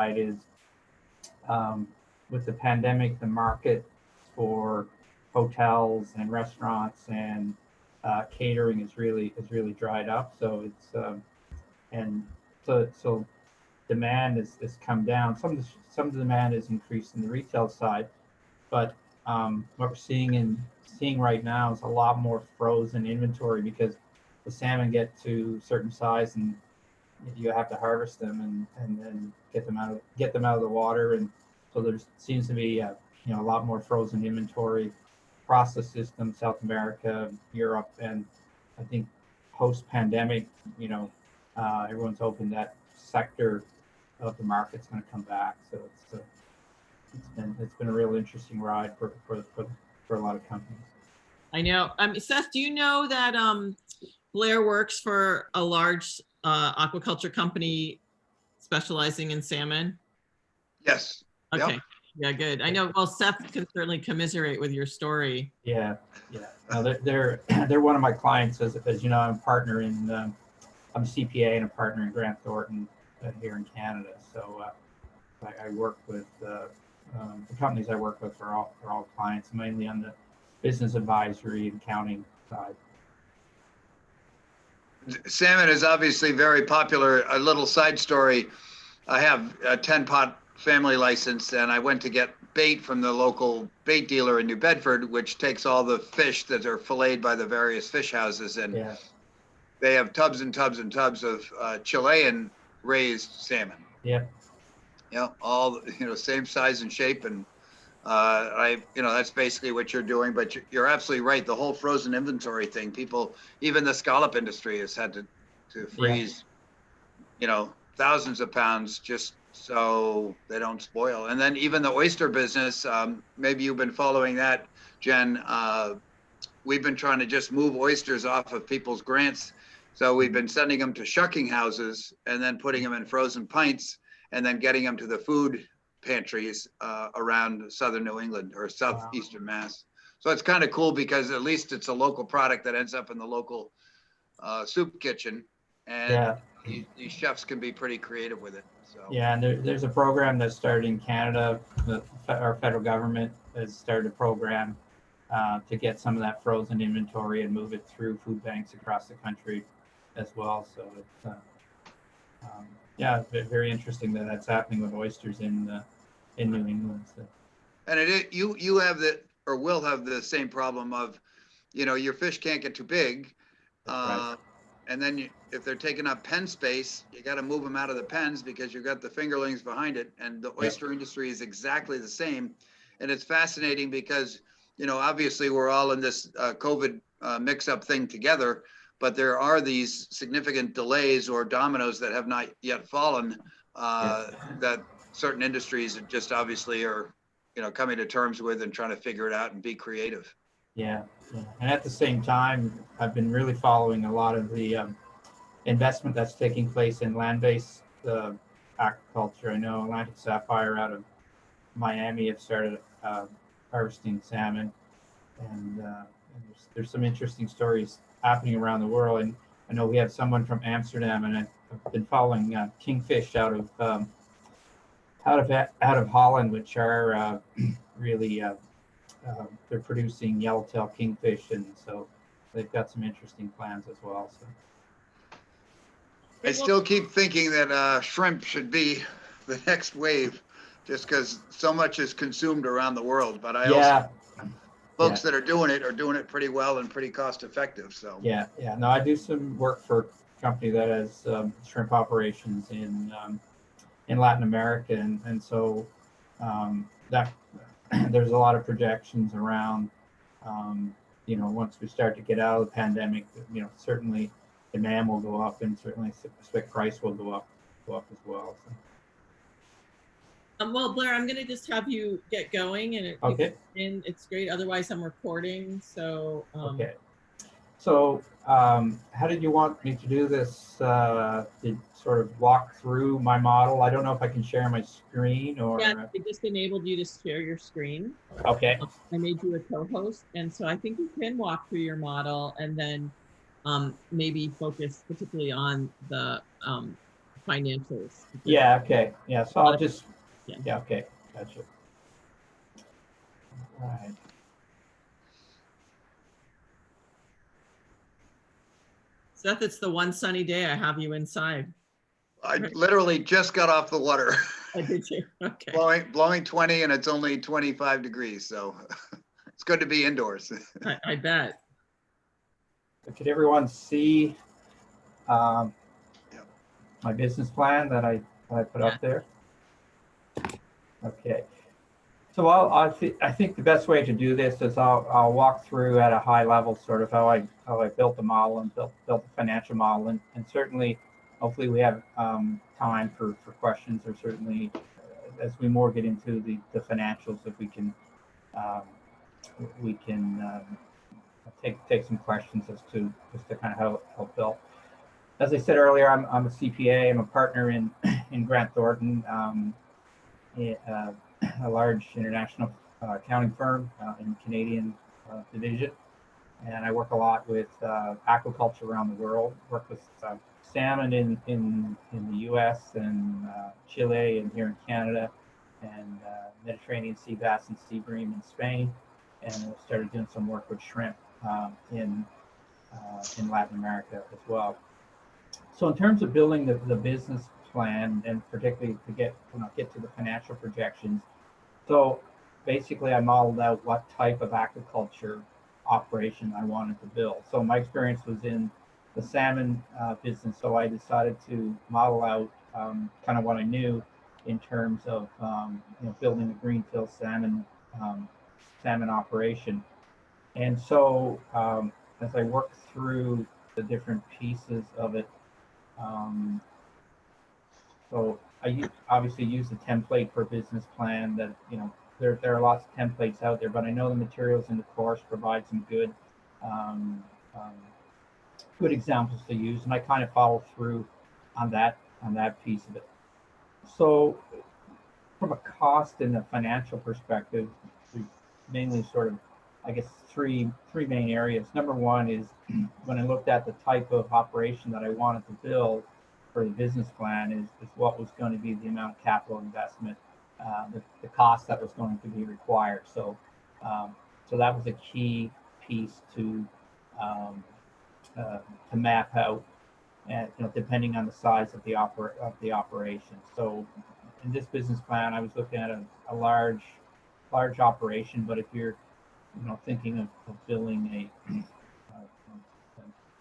is with the pandemic, the market for hotels and restaurants and catering is really dried up. So and so demand is come down. Some of the demand is increased in the retail side, but what we're seeing right now is a lot more frozen inventory because the salmon get to certain size and you have to harvest them and then get them out of the water, and so there seems to be a lot more frozen inventory across the system, South America, Europe, and I think post pandemic, everyone's hoping that sector of the market's going to come back. So it's been a real interesting ride for a lot of companies. I know. Seth, do you know that Blair works for a large aquaculture company specializing in salmon? Yes. Okay. Yep. Yeah, good. I know. Well, Seth can certainly commiserate with your story. Yeah. No, they're one of my clients. As you know, I'm a partner in I'm a CPA and a partner in Grant Thornton here in Canada. So I work with the companies I work with are all clients, mainly on the business advisory and accounting side. Salmon is obviously very popular. A little side story. I have a 10-pot family license, and I went to get bait from the local bait dealer in New Bedford, which takes all the fish that are filleted by the various fish houses. And they have tubs and tubs and tubs of Chilean raised salmon. Yeah. All, same size and shape. And that's basically what you're doing, but you're absolutely right. The whole frozen inventory thing, people, even the scallop industry has had to freeze, thousands of pounds just so they don't spoil. And then even the oyster business, maybe you've been following that, Jen. We've been trying to just move oysters off of people's grants. So we've been sending them to shucking houses and then putting them in frozen pints and then getting them to the food pantries around southern New England or southeastern Mass. So it's kind of cool because at least it's a local product that ends up in the local soup kitchen, and these chefs can be pretty creative with it. So yeah, and there's a program that started in Canada. Our federal government has started a program to get some of that frozen inventory and move it through food banks across the country as well. So it's very interesting that that's happening with oysters in New England. So. And you have or will have the same problem of, your fish can't get too big. Right. And then if they're taking up pen space, you got to move them out of the pens because you've got the fingerlings behind it. And the oyster industry is exactly the same. And it's fascinating because, obviously we're all in this COVID mix-up thing together, but there are these significant delays or dominoes that have not yet fallen that certain industries just obviously are, coming to terms with and trying to figure it out and be creative. Yeah. And at the same time, I've been really following a lot of the investment that's taking place in land-based aquaculture. I know Atlantic Sapphire out of Miami have started harvesting salmon, and there's some interesting stories happening around the world. And I know we have someone from Amsterdam, and I've been following kingfish out of Holland, which are really they're producing yellowtail kingfish, and so they've got some interesting plans as well. So I still keep thinking that shrimp should be the next wave, just because so much is consumed around the world. But I also folks that are doing it pretty well and pretty cost effective. So no, I do some work for a company that has shrimp operations in Latin America, and so that there's a lot of projections around once we start to get out of the pandemic, certainly demand will go up, and certainly expect price will go up as well. So. Well, Blair, I'm going to just have you get going, and it's great. Otherwise, I'm recording. So okay. So how did you want me to do this? To sort of walk through my model? I don't know if I can share my screen or... Yeah, I just enabled you to share your screen. Okay. I made you a co-host, and so I think you can walk through your model and then maybe focus particularly on the financials. Yeah, okay. Yeah, so I'll just, Yeah. yeah, okay, gotcha. All right. Seth, it's the one sunny day I have you inside. I literally just got off the water. Oh, did you? Okay. blowing 20 and it's only 25 degrees. So it's good to be indoors. I bet. Could everyone see um, Yep. my business plan that I put Yeah. up there? Okay. So I think the best way to do this is I'll walk through at a high level sort of how I built the model and built the financial model, and certainly hopefully we have time for questions, or certainly as we more get into the financials, if we can take some questions as to kind of how it built. As I said earlier, I'm a CPA. I'm a partner in Grant Thornton, a large international accounting firm in Canadian division, and I work a lot with aquaculture around the world. Work with salmon in the U.S. and Chile, and here in Canada, and Mediterranean sea bass and sea bream in Spain, and I started doing some work with shrimp in Latin America as well. So in terms of building the business plan, and particularly to get to the financial projections, so basically I modeled out what type of aquaculture operation I wanted to build. So my experience was in the salmon business, so I decided to model out kind of what I knew in terms of building a greenfield salmon operation. And so as I worked through the different pieces of it, so I obviously use the template for business plan that, there are lots of templates out there, but I know the materials in the course provide some good good examples to use, and I kind of follow through on that piece of it. So from a cost and a financial perspective, we mainly sort of, I guess, three main areas. Number one is when I looked at the type of operation that I wanted to build for the business plan is what was going to be the amount of capital investment, the cost that was going to be required. So that was a key piece to map out, and depending on the size of the operation. So in this business plan, I was looking at a large operation, but if you're thinking of building a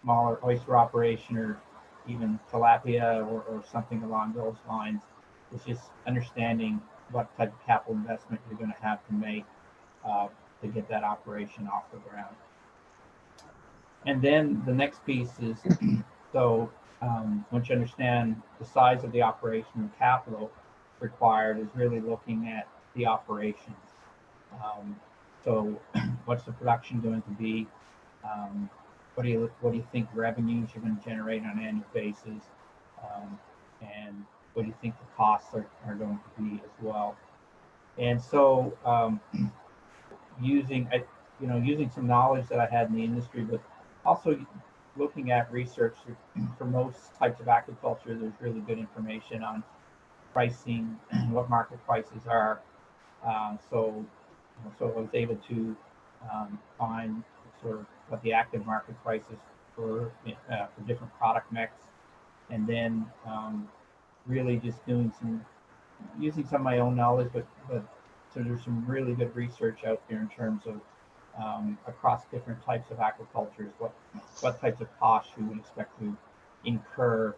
smaller oyster operation, or even tilapia, or something along those lines, it's just understanding what type of capital investment you're going to have to make to get that operation off the ground. And then the next piece is, so once you understand the size of the operation and capital required, is really looking at the operations. So what's the production going to be? What do you think revenues you're going to generate on an annual basis? And what do you think the costs are going to be as well? And so using some knowledge that I had in the industry, but also looking at research for most types of aquaculture, there's really good information on pricing, what market prices are. So I was able to find sort of what the active market prices for different product mix, and then really just using some of my own knowledge, but so there's some really good research out there in terms of across different types of aquacultures, what types of costs you would expect to incur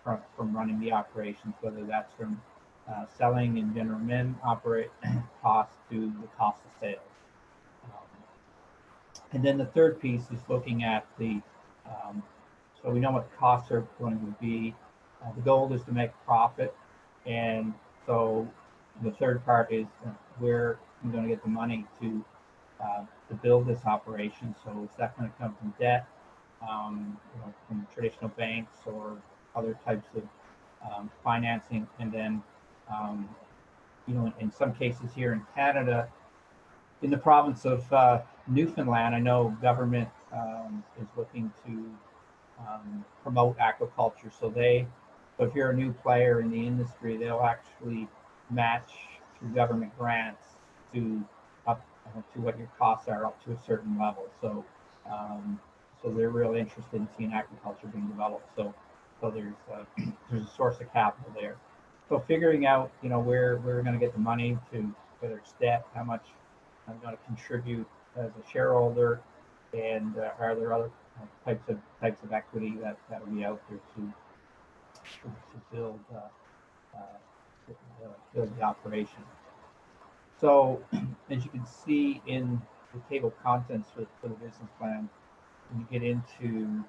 from running the operations, whether that's from selling and general admin costs to the cost of sales. And then the third piece is looking at so we know what the costs are going to be. The goal is to make profit, and so the third part is where I'm going to get the money to build this operation. So is that going to come from debt, from traditional banks or other types of financing? And then, in some cases here in Canada, in the province of Newfoundland, I know government is looking to promote aquaculture. So they So if you're a new player in the industry, they'll actually match through government grants to up to what your costs are up to a certain level. So so they're real interested in seeing aquaculture being developed. So there's a source of capital there. So figuring out, where we're going to get the money to, whether it's debt, how much I'm going to contribute as a shareholder, and are there other types of equity that'll be out there to build build the operation. So as you can see in the table of contents for the business plan, when you get into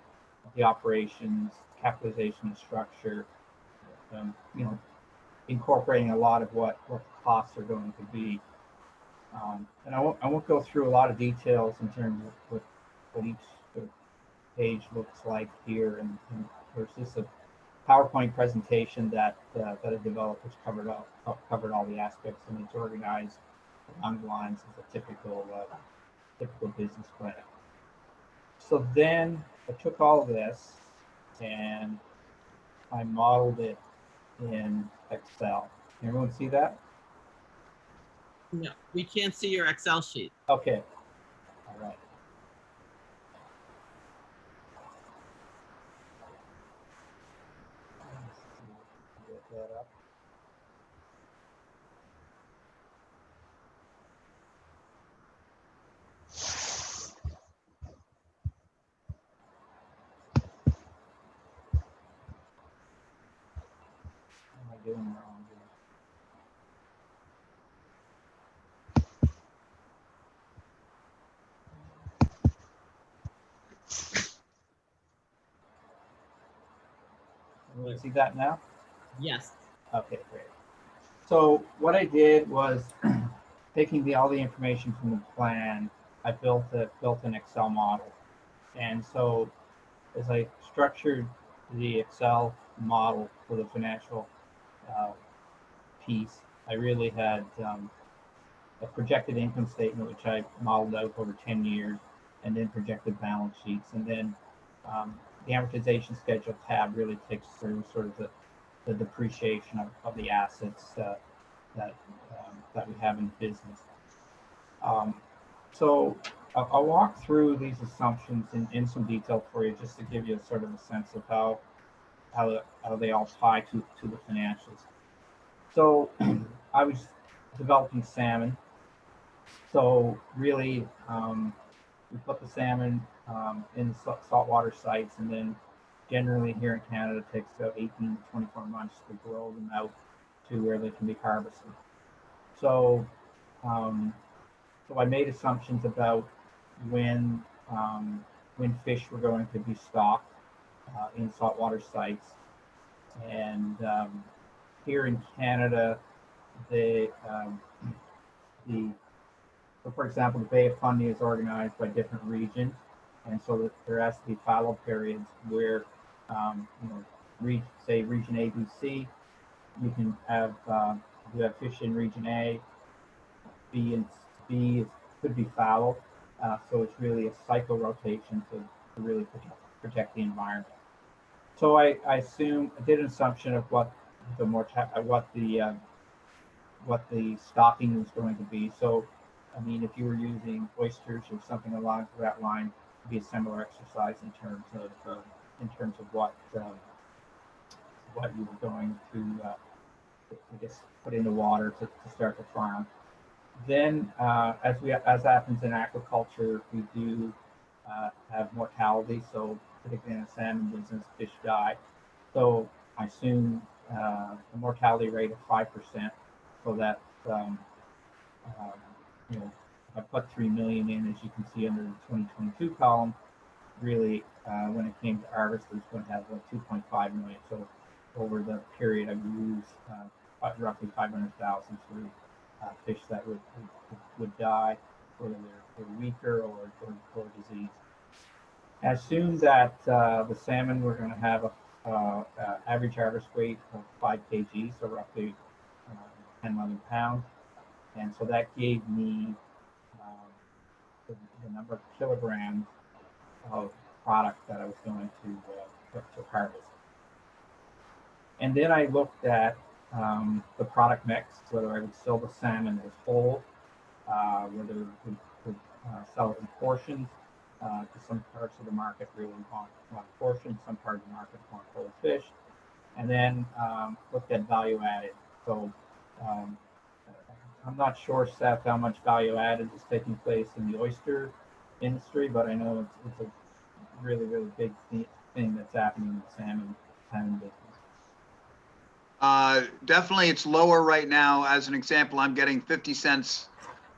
the operations, capitalization and structure, you know, incorporating a lot of what the costs are going to be. And I won't go through a lot of details in terms of what each sort of page looks like here. And there's just a PowerPoint presentation that I developed, which covered all the aspects, and it's organized along the lines of a typical business plan. So then I took all this and I modeled it in Excel. Can everyone see that? No, we can't see your Excel sheet. Okay. All right. Get that up. What am I doing wrong here? Everyone see that now? Yes. Okay, great. So what I did was taking all the information from the plan, I built an Excel model. And so as I structured the Excel model for the financial uh, piece, I really had a projected income statement, which I modeled out over 10 years, and then projected balance sheets. And then the amortization schedule tab really takes through sort of the depreciation of the assets that we have in business. So I'll walk through these assumptions in some detail for you, just to give you sort of a sense of how they all tie to the financials. So I was developing salmon. So really, we put the salmon in saltwater sites, and then generally here in Canada, it takes about 18 to 24 months to grow them out to where they can be harvested. So, so I made assumptions about when fish were going to be stocked in saltwater sites, and here in Canada, the so for example, the Bay of Fundy is organized by different regions, and so that there has to be fallow periods where, say region A, B, C, you can have you have fish in region A, B and B could be fallow, so it's really a cycle rotation to really protect the environment. So I did an assumption of what the stocking was going to be. So, I mean, if you were using oysters or something along that line, it'd be a similar exercise in terms of what you were going to, I guess, put in the water to start the farm. Then, as happens in aquaculture, we do have mortality. So, particularly in the salmon business, fish die. So, I assume a mortality rate of 5%. So that um, I put 3 million in, as you can see under the 2022 column. Really, when it came to harvest, it was going to have like 2.5 million. So over the period, I used roughly 500,000 for fish that would die, whether they're weaker or disease. I assume that the salmon were going to have a average harvest weight of 5 kg, so roughly 10, 11 pounds. And so that gave me the number of kilograms of product that I was going to harvest. And then I looked at the product mix, whether I would sell the salmon as whole, whether we could sell it in portions, because some parts of the market really want portions, some parts of the market want whole fish. And then looked at value added. So um, I'm not sure, Seth, how much value added is taking place in the oyster industry, but I know it's a really, really big thing that's happening in the salmon business. Definitely it's lower right now. As an example, I'm getting 50 cents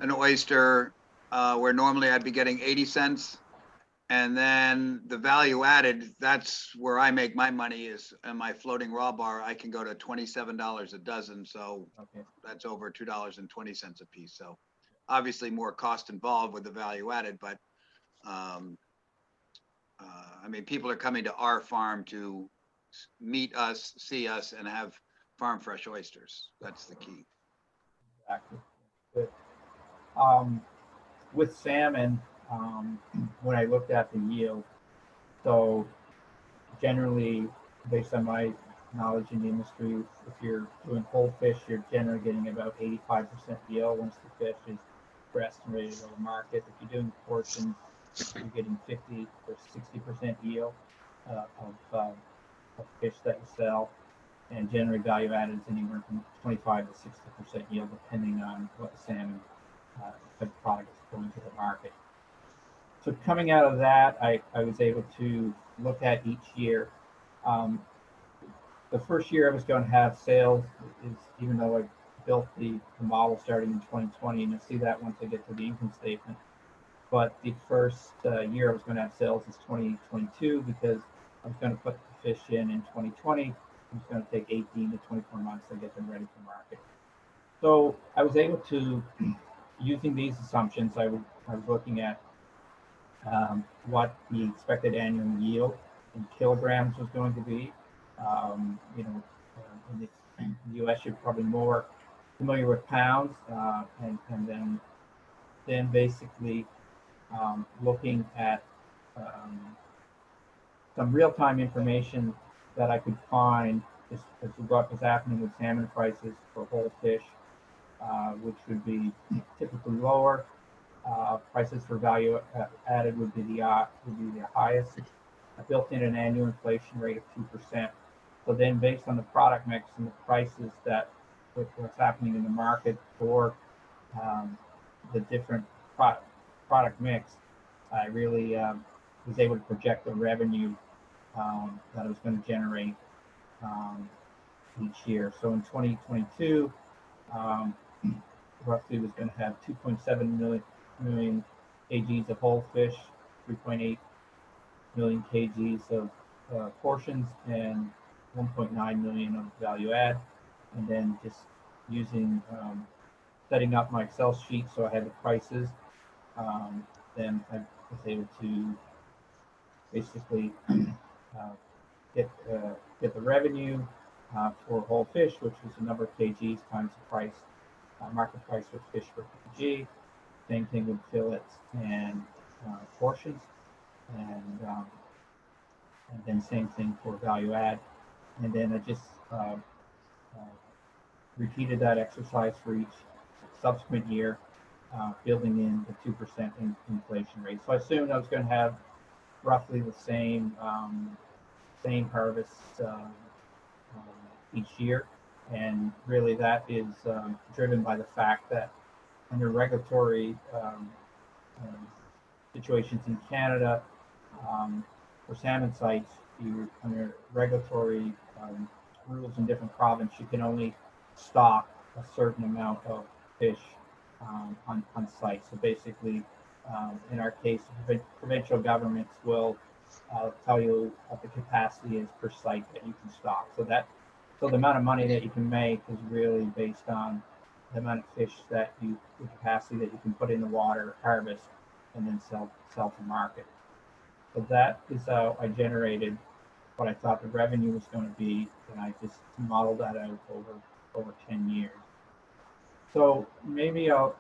an oyster, where normally I'd be getting 80 cents. And then the value added, that's where I make my money, is in my floating raw bar. I can go to $27 a dozen. So Okay. that's over $2.20 a piece. So obviously more cost involved with the value added, but I mean, people are coming to our farm to meet us, see us, and have farm fresh oysters. That's the key. Exactly. Good. Um, with salmon, when I looked at the yield, so generally, based on my knowledge in the industry, if you're doing whole fish, you're generally getting about 85% yield once the fish is dressed and ready to go to market. If you're doing portions, you're getting 50 or 60% yield of fish that you sell. And generally, value added is anywhere from 25 to 60% yield, depending on what the salmon type of product is going to the market. So coming out of that, I was able to look at each year. Um, the first year I was going to have sales is, even though I built the model starting in 2020, and you'll see that once I get to the income statement. But the first year I was going to have sales is 2022, because I was going to put the fish in 2020. It's going to take 18 to 24 months to get them ready for market. So I was able to, using these assumptions, I was looking at what the expected annual yield in kilograms was going to be. In the U.S., you're probably more familiar with pounds, and then basically looking at some real-time information that I could find as to what was happening with salmon prices for whole fish, which would be typically lower. Prices for value added would be the highest. I built in an annual inflation rate of 2%. So then, based on the product mix and the prices that what's happening in the market for the different product mix, I really was able to project the revenue that I was going to generate each year. So in 2022, roughly was going to have 2.7 million kgs of whole fish, 3.8 million kgs of portions, and 1.9 million of value add. And then just using, setting up my Excel sheet so I had the prices, then I was able to basically get the revenue for whole fish, which was the number of kgs times the price, market price for fish per kg. Same thing with fillets and portions, and then same thing for value add. And then I just repeated that exercise for each subsequent year, building in the 2% inflation rate. So I assumed I was going to have roughly the same harvests each year, and really that is driven by the fact that under regulatory situations in Canada, for salmon sites, you under regulatory rules in different provinces, you can only stock a certain amount of fish on site. So basically, in our case, provincial governments will tell you what the capacity is per site that you can stock. So the amount of money that you can make is really based on the amount of fish the capacity that you can put in the water, harvest, and then sell to market. So that is how I generated what I thought the revenue was going to be, and I just modeled that out over 10 years. So maybe I'll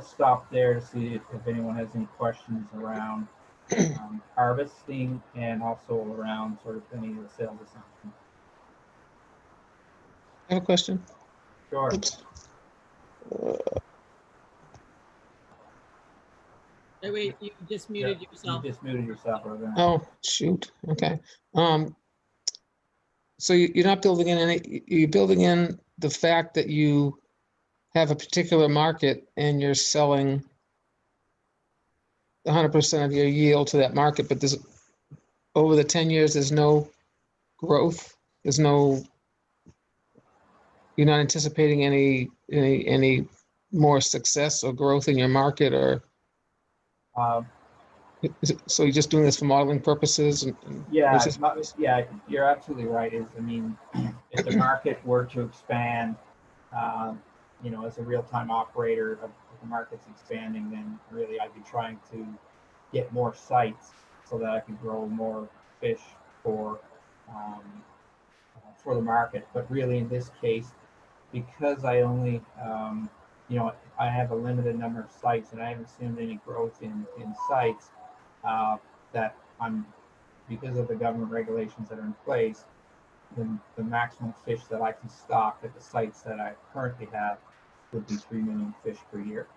stop there to see if anyone has any questions around harvesting, and also around sort of any of the sales assumptions. I have a question. Sure. Oops. Hey, wait, you just Yeah, muted you yourself. just muted yourself, Roseanne. Oh, shoot. Okay. So you're not building in any, you're building in the fact that you have a particular market and you're selling 100% of your yield to that market, but there's, over the 10 years, there's no growth. There's no, you're not anticipating any more success or growth in your market, or Um, so you're just doing this for modeling purposes? Yeah, What's this- yeah, you're absolutely right. I mean, if the market were to expand, as a real-time operator, if the market's expanding, then really I'd be trying to get more sites so that I could grow more fish for um, for the market. But really, in this case, because I only, I have a limited number of sites, and I haven't seen any growth in sites, uh, that I'm, because of the government regulations that are in place, the maximum fish that I can stock at the sites that I currently have would be 3 million fish per year.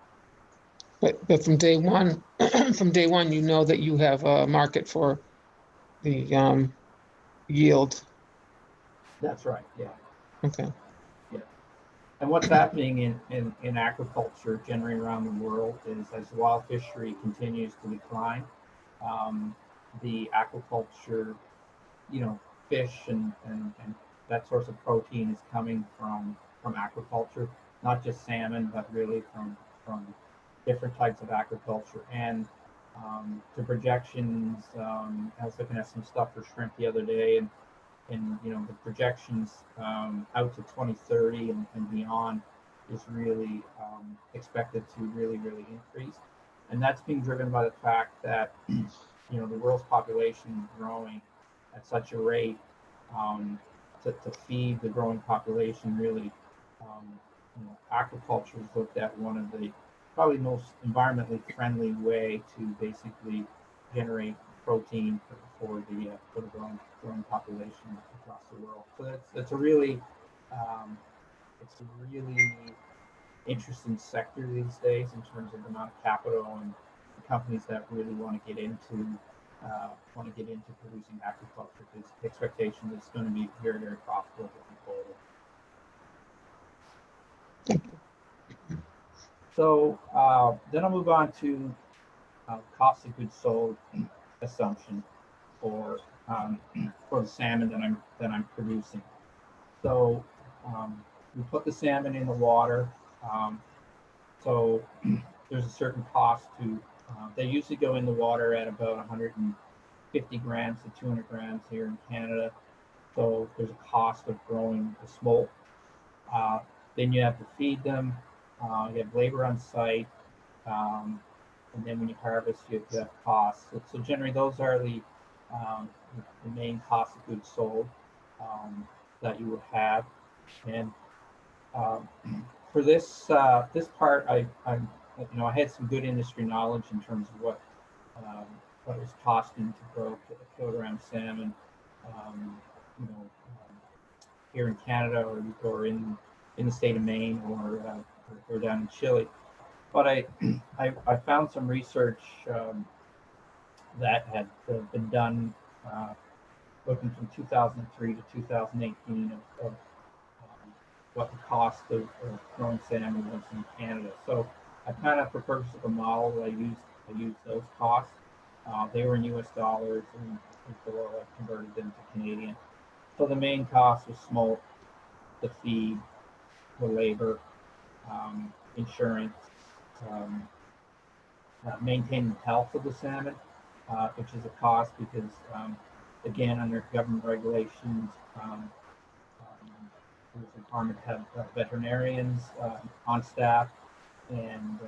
But from day one, from day one, you know that you have a market for the yield. That's right. Yeah. Okay. Yeah. And what's happening in aquaculture generally around the world is, as wild fishery continues to decline, the aquaculture, fish and that source of protein is coming from aquaculture, not just salmon, but really from different types of aquaculture. And the projections, I was looking at some stuff for shrimp the other day, and the projections out to 2030 and beyond is really expected to really increase, and that's being driven by the fact that the world's population is growing at such a rate, to feed the growing population. Really, aquaculture is looked at one of the probably most environmentally friendly way to basically generate protein for the growing population across the world. So it's a really interesting sector these days in terms of the amount of capital and the companies that really want to get into producing agriculture, because the expectation is going to be very profitable going forward. So then I'll move on to cost of goods sold assumption for the salmon that I'm producing. So we put the salmon in the water. So there's a certain cost to. They usually go in the water at about 150 grams to 200 grams here in Canada. So there's a cost of growing the smolt. Then you have to feed them. You have labor on site. And then when you harvest, you have costs. So generally, those are the main cost of goods sold that you would have. And for this part, I had some good industry knowledge in terms of what it was costing to grow a kilogram salmon, um, here in Canada, or in the state of Maine, or down in Chile. But I found some research that had been done, looking from 2003 to 2018 of what the cost of growing salmon was in Canada. So I kind of, for purpose of a model, I used those costs. They were in US dollars, and before I converted them to Canadian. So the main cost was smolt, the feed, the labor, insurance, um, maintaining the health of the salmon, which is a cost because, again, under government regulations, there's a requirement to have veterinarians on staff, and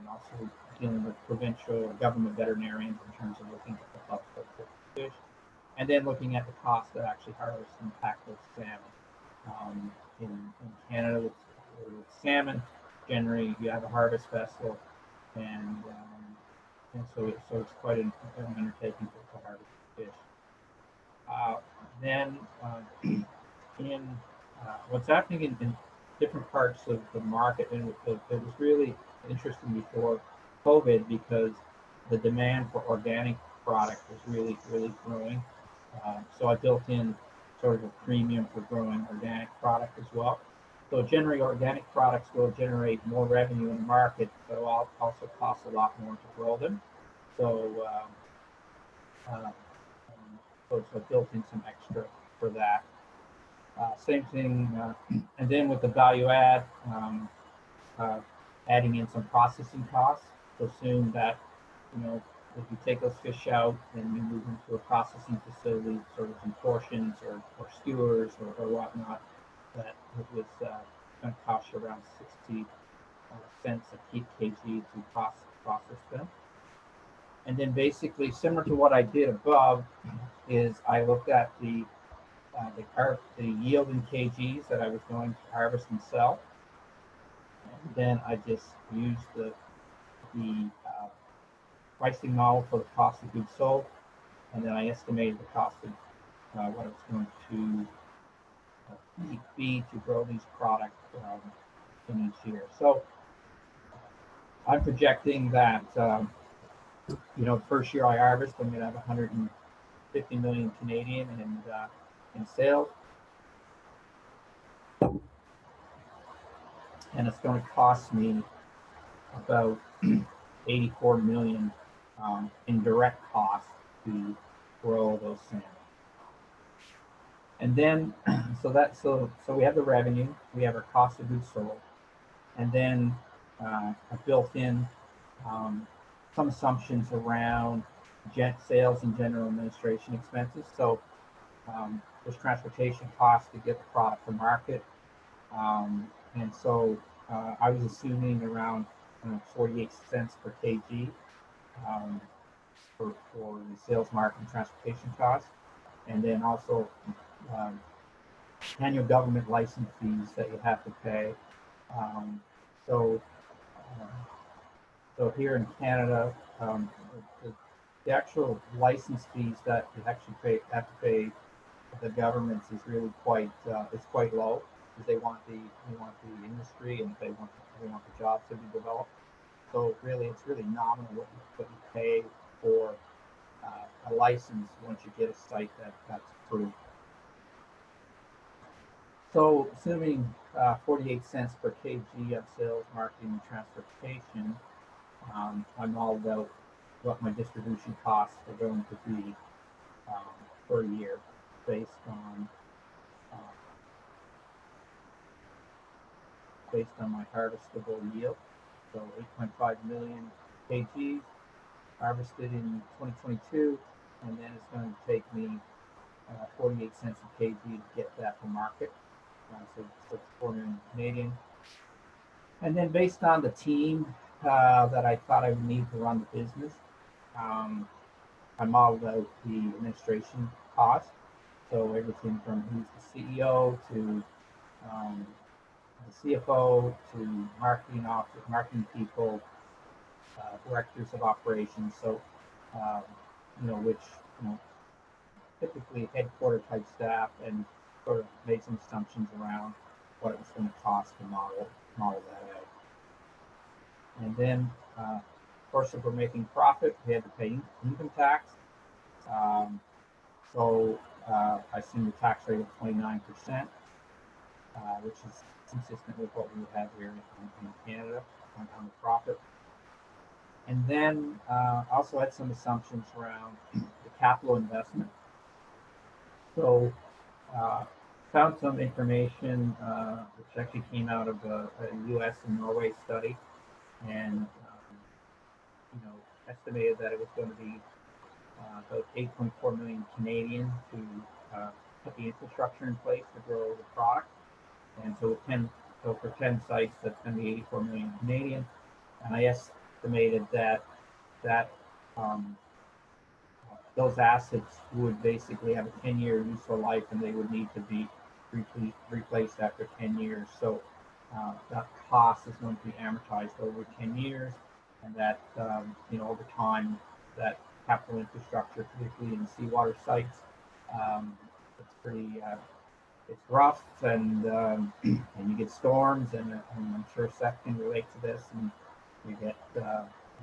also dealing with provincial or government veterinarians in terms of looking at the health of the fish, and then looking at the cost to actually harvest and pack those salmon. In Canada, with salmon, generally you have a harvest vessel, and so it's quite an undertaking to harvest fish. Then in what's happening in different parts of the market, and it was really interesting before COVID because the demand for organic product was really growing. So I built in sort of a premium for growing organic product as well. So generally, organic products will generate more revenue in the market, but will also cost a lot more to grow them. So, so I built in some extra for that. Same thing, and then with the value add, uh, adding in some processing costs. So assume that, if you take those fish out and you move them to a processing facility, sort of in portions or skewers or whatnot, that it was going to cost you around 60 cents a kg to process them. And then basically similar to what I did above is I looked at the yield in kgs that I was going to harvest and sell. And then I just used the pricing model for the cost of goods sold, and then I estimated the cost of what it was going to be to grow these products in each year. So I'm projecting that the first year I harvest, I'm going to have 150 million Canadian in sales, and it's going to cost me about 84 million in direct costs to grow those salmon. And then, so we have the revenue, we have our cost of goods sold, and then I built in some assumptions around sales and general administration expenses. So there's transportation costs to get the product to market, and so I was assuming around 48 cents per kg for the sales, marketing, transportation costs, and then also annual government license fees that you have to pay. So, so here in Canada, the actual license fees that you actually have to pay the governments is really quite low, because they want the industry, and they want the jobs to be developed. So really, it's really nominal what you pay for a license once you get a site that's approved. So assuming 48 cents per kg of sales, marketing, and transportation, I modeled out what my distribution costs are going to be per year based on my harvestable yield. So 8.5 million kgs harvested in 2022, and then it's going to take me 48 cents a kg to get that to market. So it's 4 million Canadian. And then based on the team that I thought I would need to run the business, I modeled out the administration cost. So everything from who's the CEO to the CFO to marketing office, marketing people, directors of operations. So, which, typically headquarter type staff, and sort of made some assumptions around what it was going to cost to model that out. And then, of course, if we're making profit, we had to pay income tax. So I assume the tax rate of 29%, which is consistent with what we have here in Canada on the profit. And then also had some assumptions around the capital investment. So found some information which actually came out of a U.S. and Norway study, and estimated that it was going to be about 8.4 million Canadian to put the infrastructure in place to grow the product. And so for 10 sites, that's going to be 84 million Canadian. And I estimated that those assets would basically have a 10-year useful life, and they would need to be replaced after 10 years. So that cost is going to be amortized over 10 years, and that over time, that capital infrastructure, particularly in seawater sites, it's it's rough, and and you get storms, and I'm sure Seth can relate to this, and you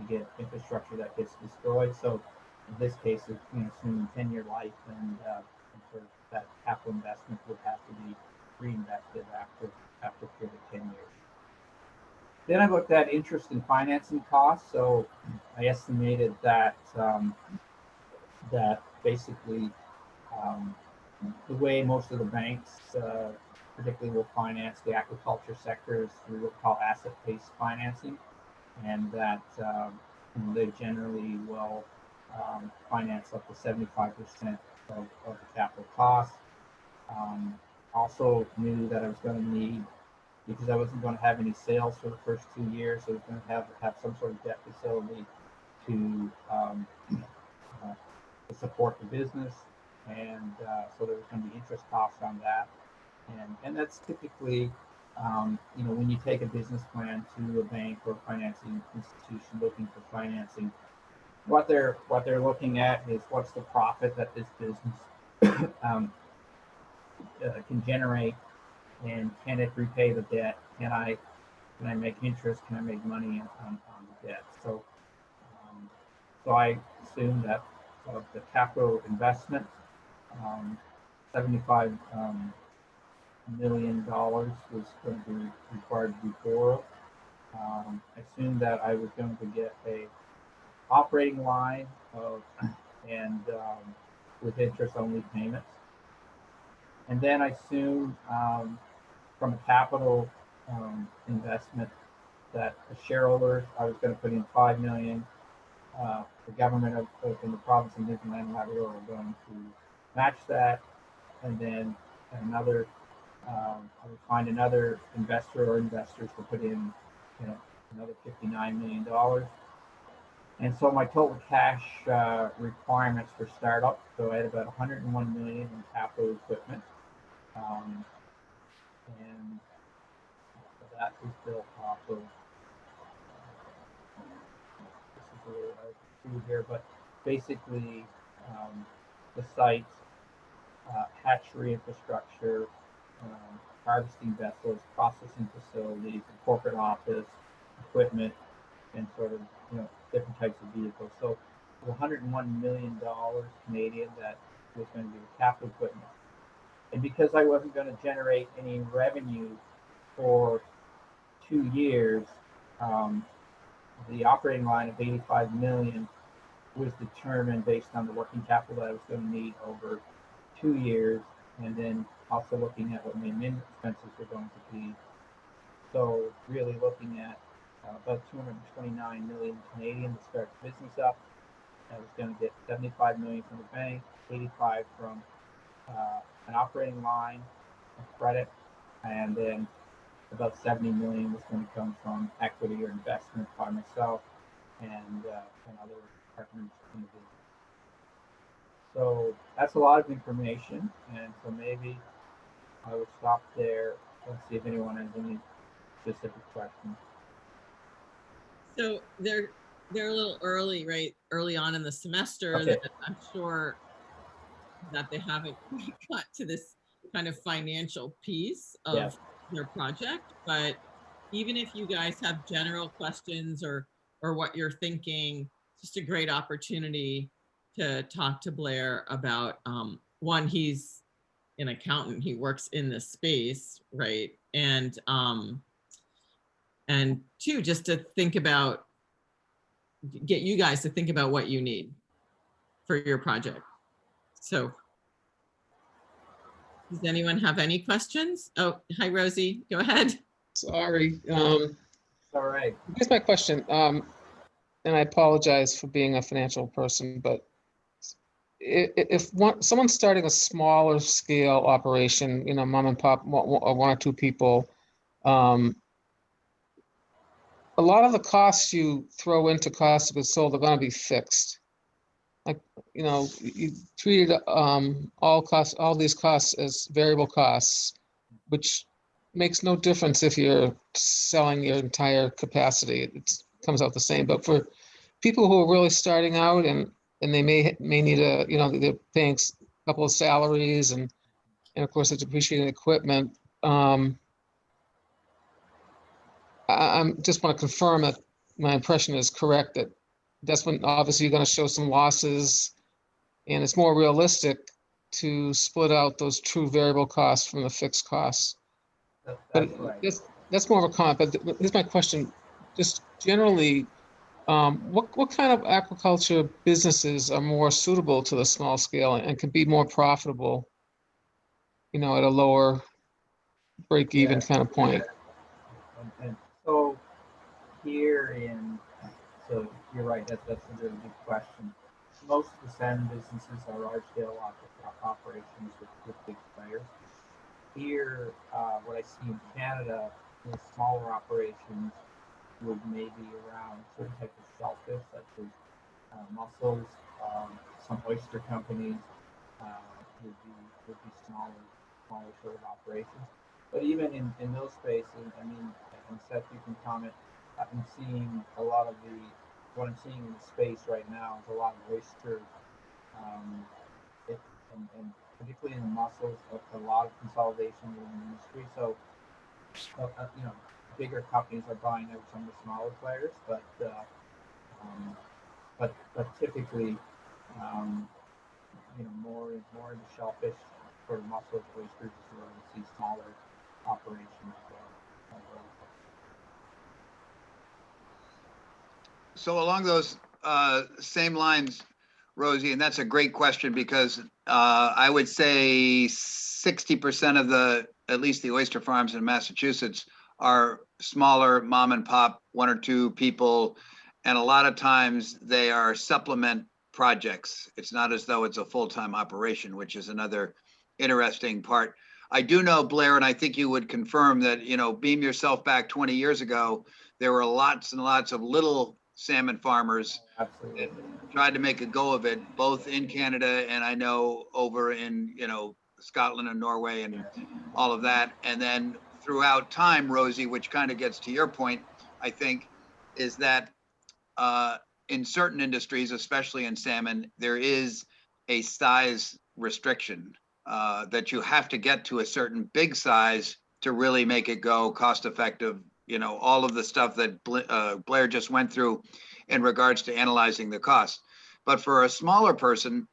get infrastructure that gets destroyed. So in this case, it's assuming 10-year life, and sort of that capital investment would have to be reinvested after a period of 10 years. Then I looked at interest and financing costs. So I estimated that that basically the way most of the banks, particularly will finance the agriculture sector, is through what we call asset-based financing, and that they generally will finance up to 75% of the capital cost. Also knew that I was going to need, because I wasn't going to have any sales for the first 2 years, so I was going to have some sort of debt facility to support the business, and so there was going to be interest costs on that, and that's typically when you take a business plan to a bank or a financing institution looking for financing, what they're looking at is what's the profit that this business can generate, and can it repay the debt? Can I make interest? Can I make money on the debt? So I assumed that of the capital investment, $75 million was going to be required to be borrowed. I assumed that I was going to get a operating line and with interest-only payments. And then I assumed from a capital investment that the shareholders, I was going to put in $5 million. The government of in the province of Newfoundland and Labrador are going to match that, and then another. I would find another investor or investors to put in, another $59 million. And so my total cash requirements for startup, so I had about $101 million in capital equipment, and so that was built off of. This is a little hard to see here, but basically the site, hatchery infrastructure, harvesting vessels, processing facilities, a corporate office, equipment, and sort of different types of vehicles. So $101 million Canadian that was going to be the capital equipment. And because I wasn't going to generate any revenue for 2 years, the operating line of $85 million was determined based on the working capital that I was going to need over 2 years, and then also looking at what my admin expenses were going to be. So really looking at about 229 million Canadian to start the business up. I was going to get 75 million from the bank, 85 from an operating line of credit, and then about 70 million was going to come from equity or investment by myself and other partners in the business. So that's a lot of information, and so maybe I would stop there and see if anyone has any specific questions. So they're a little early, right? Early on in the semester, Okay. that I'm sure that they haven't got to this kind of financial piece of their project. But even if you guys have general questions or what you're thinking, just a great opportunity to talk to Blair about one, he's an accountant, he works in this space, right? And two, just to think about, get you guys to think about what you need for your project. So does anyone have any questions? Oh, hi, Rosie, go ahead. Sorry. All right. Here's my question. And I apologize for being a financial person, but if someone's starting a smaller scale operation, mom and pop, one or two people, a lot of the costs you throw into cost of goods sold are going to be fixed. Like, you treated all these costs as variable costs, which makes no difference if you're selling your entire capacity. It comes out the same. But for people who are really starting out and they may need they're paying a couple of salaries and and of course, the depreciating equipment. I'm just want to confirm that my impression is correct, that that's when obviously you're going to show some losses, and it's more realistic to split out those true variable costs from the fixed costs. That's But right. that's more of a comment. But here's my question: just generally, what kind of aquaculture businesses are more suitable to the small scale and can be more profitable, at a lower break-even kind of point? And so so you're right, that's a really good question. Most of the salmon businesses are large scale operations with big players. Here, what I see in Canada, the smaller operations would maybe around certain types of shellfish, such as mussels. Some oyster companies uh, would be smaller sort of operations. But even in those spaces, I mean, and Seth, you can comment. I'm seeing a lot of what I'm seeing in the space right now is a lot of oyster, um, and particularly in the mussels, a lot of consolidation in the industry. So, bigger companies are buying out some of the smaller players, um, but typically, um, more into shellfish, sort of mussels, oysters is where we see smaller operations. So along those same lines, Rosie, and that's a great question because I would say 60% of at least the oyster farms in Massachusetts are smaller mom and pop, one or two people. And a lot of times they are supplement projects. It's not as though it's a full-time operation, which is another interesting part. I do know, Blair, and I think you would confirm that, beam yourself back 20 years ago, there were lots and lots of little salmon farmers Absolutely. tried to make a go of it, both in Canada and I know over in, Scotland and Norway and all of that. And then throughout time, Rosie, which kind of gets to your point, I think, is that in certain industries, especially in salmon, there is a size restriction that you have to get to a certain big size to really make it go cost effective. All of the stuff that Blair just went through in regards to analyzing the cost. But for a smaller person,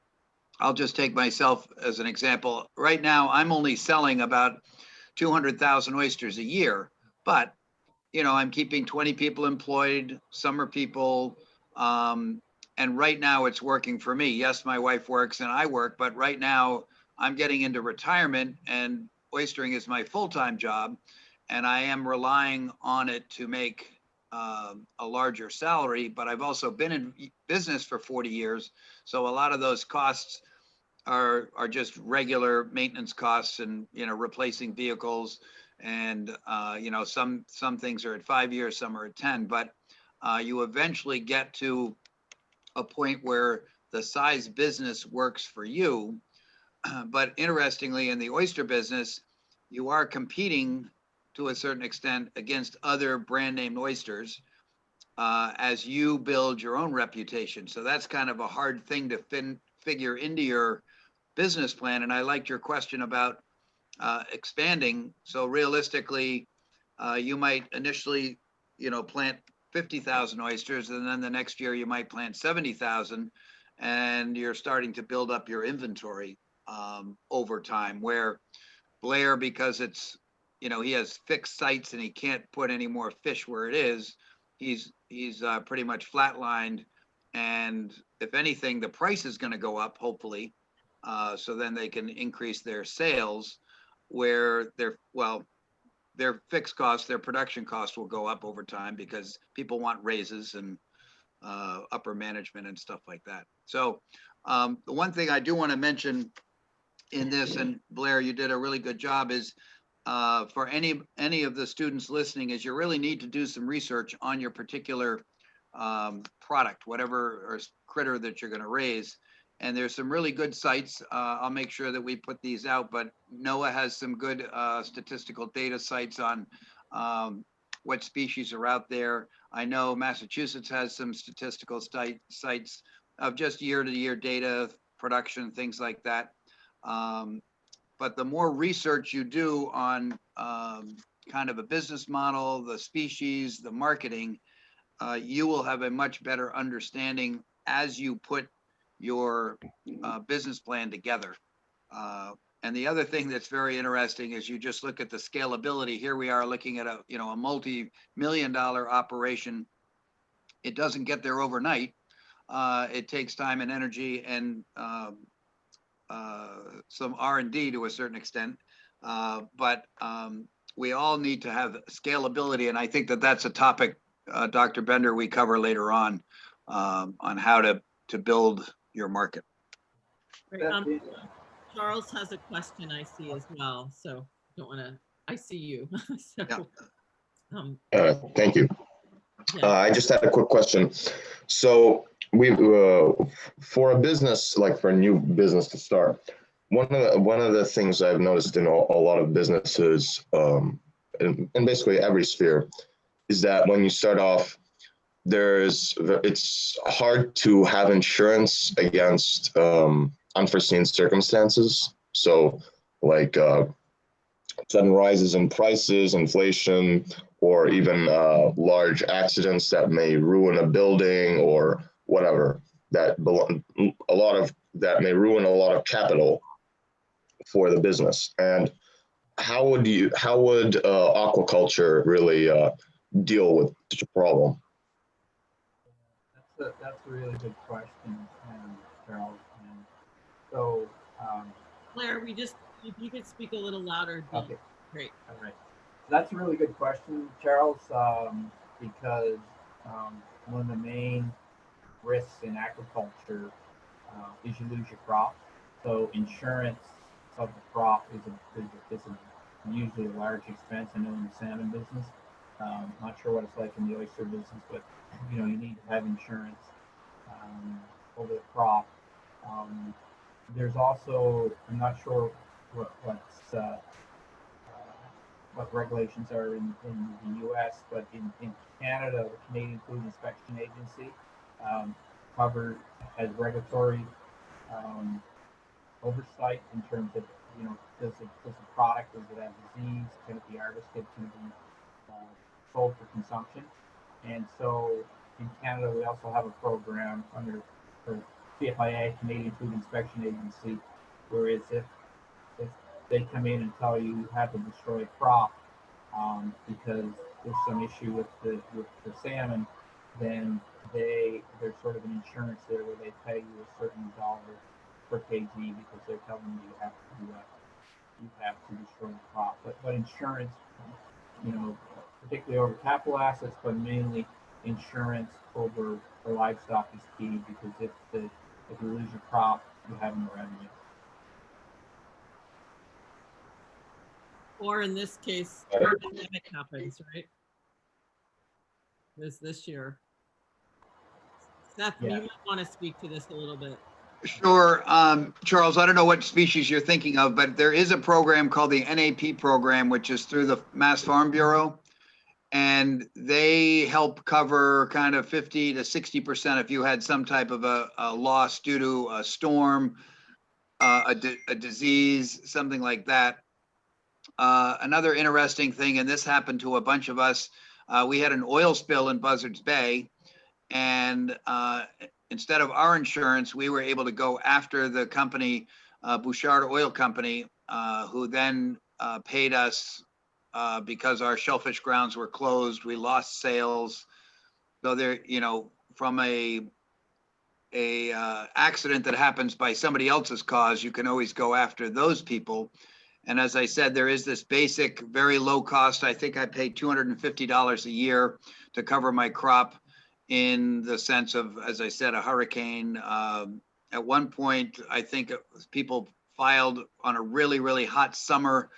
I'll just take myself as an example. Right now, I'm only selling about 200,000 oysters a year, but I'm keeping 20 people employed, summer people, and right now it's working for me. Yes, my wife works and I work, but right now I'm getting into retirement and oystering is my full-time job, and I am relying on it to make a larger salary. But I've also been in business for 40 years, so a lot of those costs are just regular maintenance costs and replacing vehicles, and some things are at 5 years, some are at 10, but you eventually get to a point where the size business works for you. But interestingly, in the oyster business, you are competing to a certain extent against other brand name oysters as you build your own reputation. So that's kind of a hard thing to figure into your business plan. And I liked your question about expanding. So realistically, you might initially, plant 50,000 oysters, and then the next year you might plant 70,000, and you're starting to build up your inventory over time. Where Blair, because it's, he has fixed sites and he can't put any more fish where it is, he's pretty much flatlined. And if anything, the price is going to go up, hopefully. So then they can increase their sales, where their fixed costs, their production costs will go up over time because people want raises and upper management and stuff like that. So the one thing I do want to mention in this, and Blair, you did a really good job, is for any of the students listening, is you really need to do some research on your particular product, whatever or critter that you're going to raise. And there's some really good sites. I'll make sure that we put these out, but NOAA has some good statistical data sites on what species are out there. I know Massachusetts has some statistical sites of just year-to-year data, production, things like that. but the more research you do on kind of a business model, the species, the marketing, you will have a much better understanding as you put your business plan together. And the other thing that's very interesting is you just look at the scalability. Here we are looking at a multi-million-dollar operation. It doesn't get there overnight. It takes time and energy and some R&D to a certain extent. But we all need to have scalability. And I think that that's a topic, Dr. Bender, we cover later on how to build your market. Right. Charles has a question I see as well, so don't want to, I see you. So, yeah. Thank you. Yeah. I just had a quick question. So we, for a business, like for a new business to start, one of the things I've noticed in a lot of businesses, in basically every sphere, is that when you start off, it's hard to have insurance against unforeseen circumstances. So like sudden rises in prices, inflation, or even large accidents that may ruin a building or whatever, that may ruin a lot of capital for the business. And how would aquaculture really deal with such a problem? That's a really good question, Charles. And so, Blair, if you could speak a little louder. Okay. Great. All right. That's a really good question, Charles, because one of the main risks in agriculture is you lose your crop. So insurance of the crop is usually a large expense. I know in the salmon business, not sure what it's like in the oyster business, but you need to have insurance over the crop. There's also, I'm not sure what regulations are in the U.S., but in Canada, the Canadian Food Inspection Agency has regulatory oversight in terms of, does the product, does it have disease, can it be harvested, can it be sold for consumption? And so in Canada, we also have a program under CFIA, Canadian Food Inspection Agency, whereas if they come in and tell you have to destroy a crop because there's some issue with the salmon, then there's sort of an insurance there where they pay you a certain dollar per kg because they're telling you you have to destroy the crop. But insurance, particularly over capital assets, but mainly insurance over the livestock is key, because if you lose your crop, you have no revenue. Or in this case, the pandemic happens, right? This year. Seth, you might want to speak to this a little bit. Sure. Charles, I don't know what species you're thinking of, but there is a program called the NAP program, which is through the Mass Farm Bureau. And they help cover kind of 50 to 60% if you had some type of a loss due to a storm, a disease, something like that. Another interesting thing, and this happened to a bunch of us, we had an oil spill in Buzzards Bay, and instead of our insurance, we were able to go after the company, Bouchard Oil Company, who then paid us because our shellfish grounds were closed. We lost sales. So there, from a accident that happens by somebody else's cause, you can always go after those people. And as I said, there is this basic, very low cost. I think I pay $250 a year to cover my crop, in the sense of, as I said, a hurricane. At one point, I think people filed on a really, really hot summer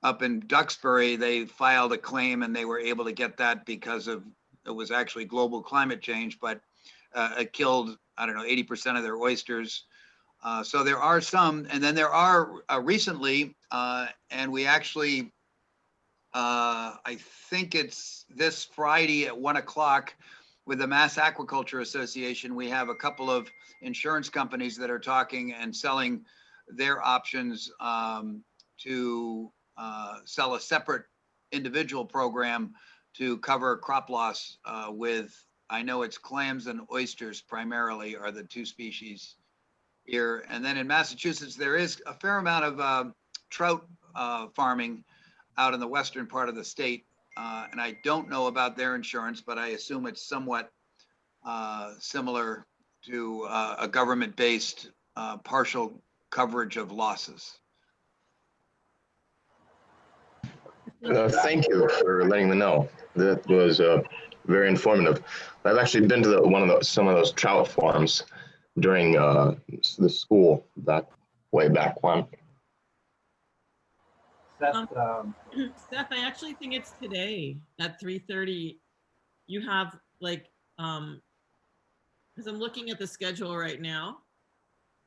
up in Duxbury. They filed a claim and they were able to get that because it was actually global climate change, but it killed, 80% of their oysters. So there are some, and then there are recently, and we actually, I think it's this Friday at 1 o'clock with the Mass Aquaculture Association, we have a couple of insurance companies that are talking and selling their options to sell a separate individual program to cover crop loss with, I know it's clams and oysters primarily are the two species here. And then in Massachusetts, there is a fair amount of trout farming out in the western part of the state. And I don't know about their insurance, but I assume it's somewhat similar to a government-based partial coverage of losses. Thank you for letting me know. That was very informative. I've actually been to some of those trout farms during the school way back when. Seth, Steph, I actually think it's today at 3:30. You have like, because I'm looking at the schedule right now,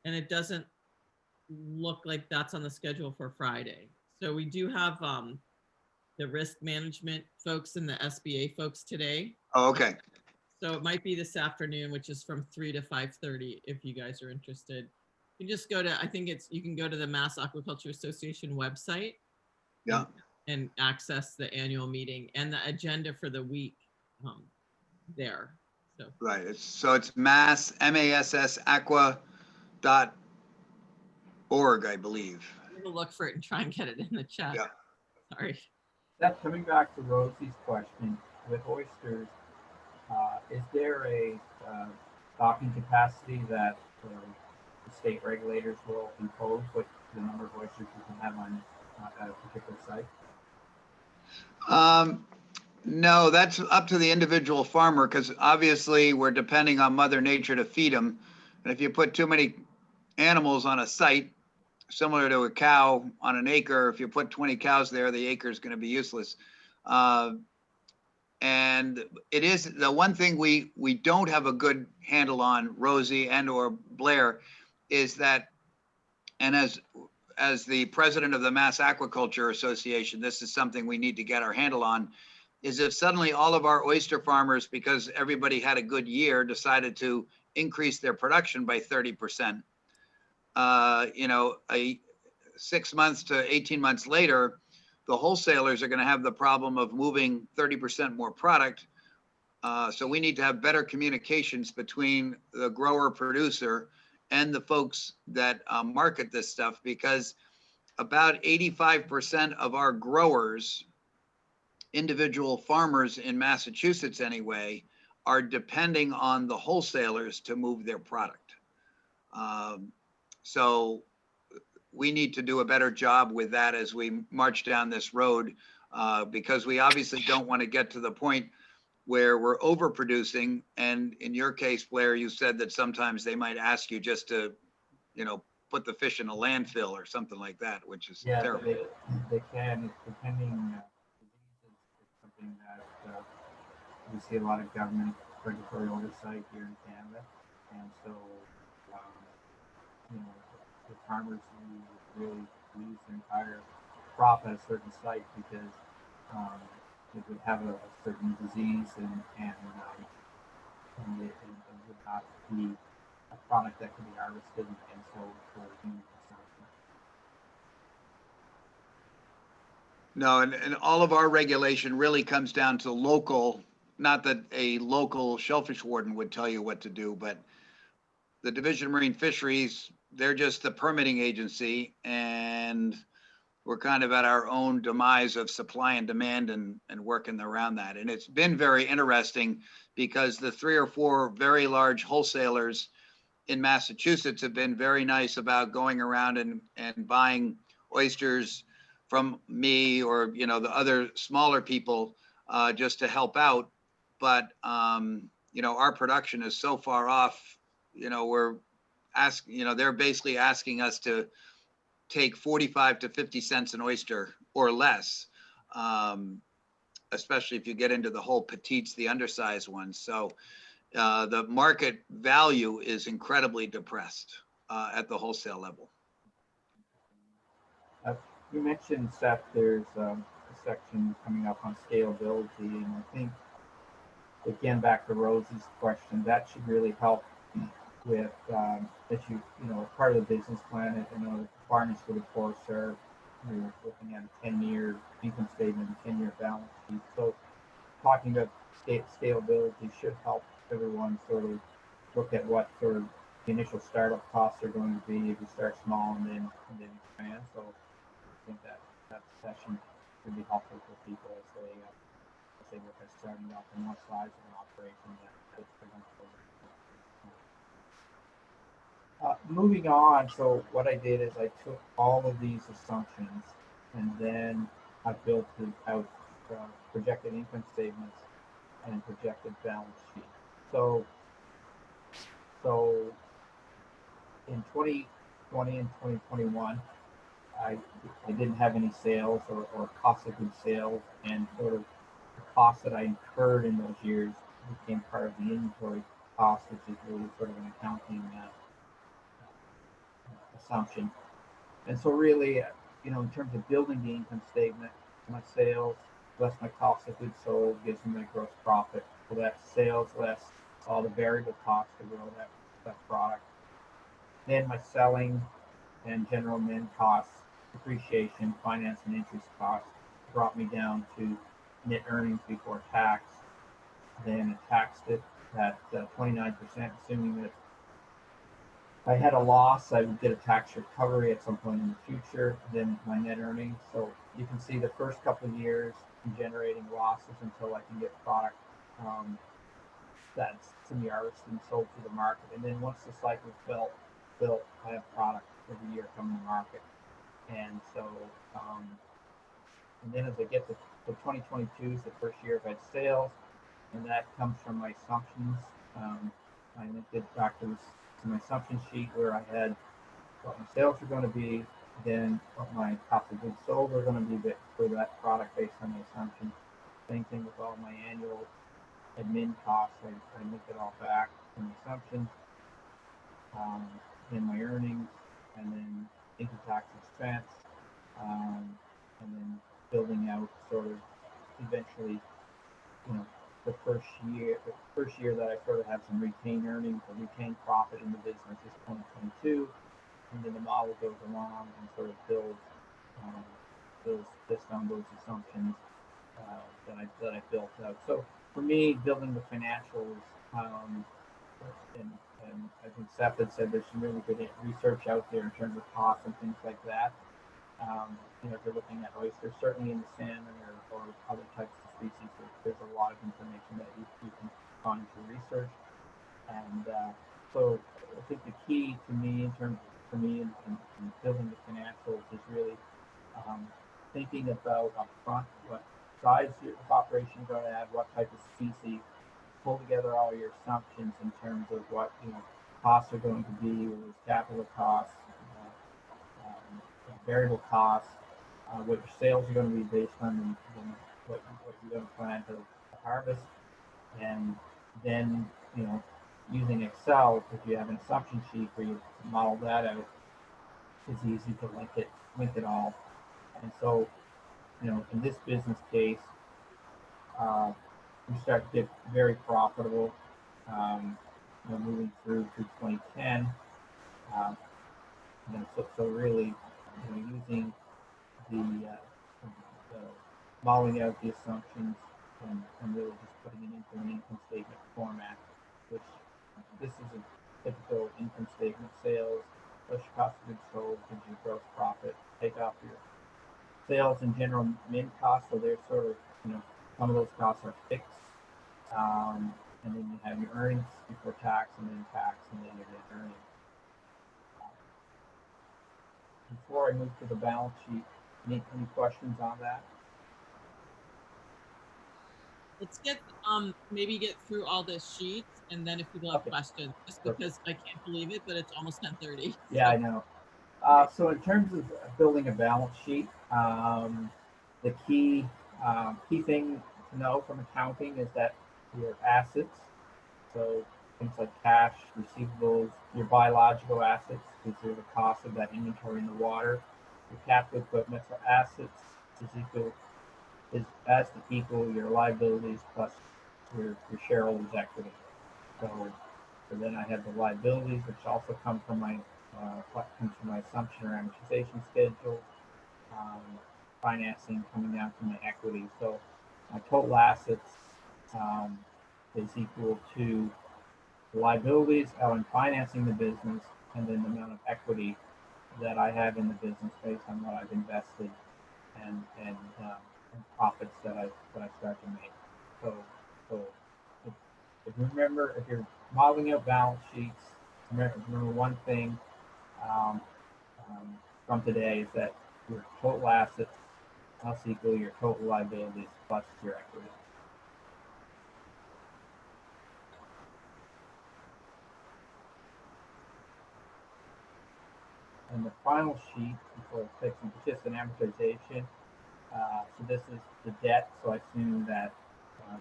and it doesn't look like that's on the schedule for Friday. So we do have the risk management folks and the SBA folks today. Oh, okay. So it might be this afternoon, which is from 3 to 5:30 if you guys are interested. You can just go to, I think you can go to the Mass Aquaculture Association website. Yeah. And access the annual meeting and the agenda for the week there. So Right. It's mass, MASS aqua.org, I believe. I'm gonna look for it and try and get it in the chat. Yeah. Sorry. Seth, coming back to Rosie's question, with oysters, is there a stocking capacity that the state regulators will impose, what the number of oysters you can have on at a particular site? No, that's up to the individual farmer because obviously we're depending on Mother Nature to feed them. And if you put too many animals on a site, similar to a cow on an acre, if you put 20 cows there, the acre is going to be useless. And it is the one thing we don't have a good handle on, Rosie and or Blair, is that, and as the president of the Mass Aquaculture Association, this is something we need to get our handle on, is if suddenly all of our oyster farmers, because everybody had a good year, decided to increase their production by 30%, 6 months to 18 months later, the wholesalers are going to have the problem of moving 30% more product. So we need to have better communications between the grower producer and the folks that market this stuff, because about 85% of our growers, individual farmers in Massachusetts anyway, are depending on the wholesalers to move their product. So we need to do a better job with that as we march down this road, because we obviously don't want to get to the point where we're overproducing. And in your case, Blair, you said that sometimes they might ask you just to, put the fish in a landfill or something like that, which is terrible. They can, depending. It's something that we see a lot of government regulatory oversight here in Canada, and so the farmers really lose their entire crop at a certain site because it would have a certain disease and it would not be a product that could be harvested and sold for human consumption. No, and all of our regulation really comes down to local, not that a local shellfish warden would tell you what to do, but the Division of Marine Fisheries, they're just the permitting agency, and we're kind of at our own demise of supply and demand and working around that. And it's been very interesting because the 3 or 4 very large wholesalers in Massachusetts have been very nice about going around and buying oysters from me or, the other smaller people just to help out. But, our production is so far off, we're asking, they're basically asking us to take 45 to 50 cents an oyster or less, especially if you get into the whole petites, the undersized ones. So the market value is incredibly depressed at the wholesale level. You mentioned, Seth, there's a section coming up on scalability, and I think, again, back to Rosie's question, that should really help that you know, part of the business plan, you know, the requirements for the course are, you're looking at a 10-year income statement, 10-year balance sheet. So talking about scalability should help everyone sort of look at what sort of the initial startup costs are going to be if you start small and then expand. So I think that session would be helpful for people as they look at starting off in what size of an operation that fits for them. Moving on, so what I did is I took all of these assumptions and then I built out projected income statements and projected balance sheet. So in 2020 and 2021, I didn't have any sales or cost of goods sales, and sort of the costs that I incurred in those years became part of the inventory cost, which is really sort of an accounting assumption. And so really, you know, in terms of building the income statement, my sales less my cost of goods sold gives me my gross profit. So that's sales less all the variable costs to grow that product. Then my selling and general admin costs, depreciation, finance and interest costs brought me down to net earnings before tax. Then I taxed it at 29%, assuming that I had a loss, I would get a tax recovery at some point in the future, then my net earnings. So you can see the first couple of years I'm generating losses until I can get product that's semi-harvested and sold to the market. And then once the cycle's built, I have product every year coming to market. And so, and then as I get to 2022 is the first year I've had sales, and that comes from my assumptions. I did back to my assumption sheet where I had what my sales are going to be, then what my cost of goods sold are going to be for that product based on the assumption. Same thing with all my annual admin costs. I make it all back from the assumptions, then my earnings, and then income tax expense, and then building out sort of eventually, you know, the first year that I sort of have some retained earnings or retained profit in the business is 2022, and then the model goes along and sort of builds based on those assumptions that I built out. So for me, building the financials, and I think Seth had said there's some really good research out there in terms of costs and things like that. You know, if you're looking at oysters, certainly in the salmon or other types of species, there's a lot of information that you can find through research. And so I think the key to me in building the financials is really thinking about upfront what size of operation you're going to have, what type of species, pull together all your assumptions in terms of what, you know, costs are going to be, whether it's capital costs, variable costs, what your sales are going to be based on, and what you're going to plan to harvest, and then, you know, using Excel, if you have an assumption sheet where you model that out, it's easy to link it all. And so, you know, in this business case, we start to get very profitable, you know, moving through 2010. You know, so really, you know, using the modeling out the assumptions and really just putting it into an income statement format, which this is a typical income statement: sales, plus your cost of goods sold, gives you gross profit, take off your sales and general min costs. So they're sort of, you know, some of those costs are fixed. And then you have your earnings before tax, and then your net earnings. Before I move to the balance sheet, any questions on that? Let's maybe get through all this sheets, and then if people have questions, just because I can't believe it, but it's almost 10:30. Yeah, I know. So in terms of building a balance sheet, the key thing to know from accounting is that your assets, so things like cash, receivables, your biological assets, because they're the cost of that inventory in the water, your capital equipment, so assets has to equal your liabilities plus your shareholders' equity. So So then I have the liabilities, which also come from my assumption or amortization schedule, financing coming down from my equity. So my total assets is equal to the liabilities out in financing the business, and then the amount of equity that I have in the business based on what I've invested and profits that I start to make. So if you remember, if you're modeling out balance sheets, remember one thing from today is that your total assets must equal your total liabilities plus your equity. And the final sheet before fixing is just an amortization. So this is the debt. So I assume that I'm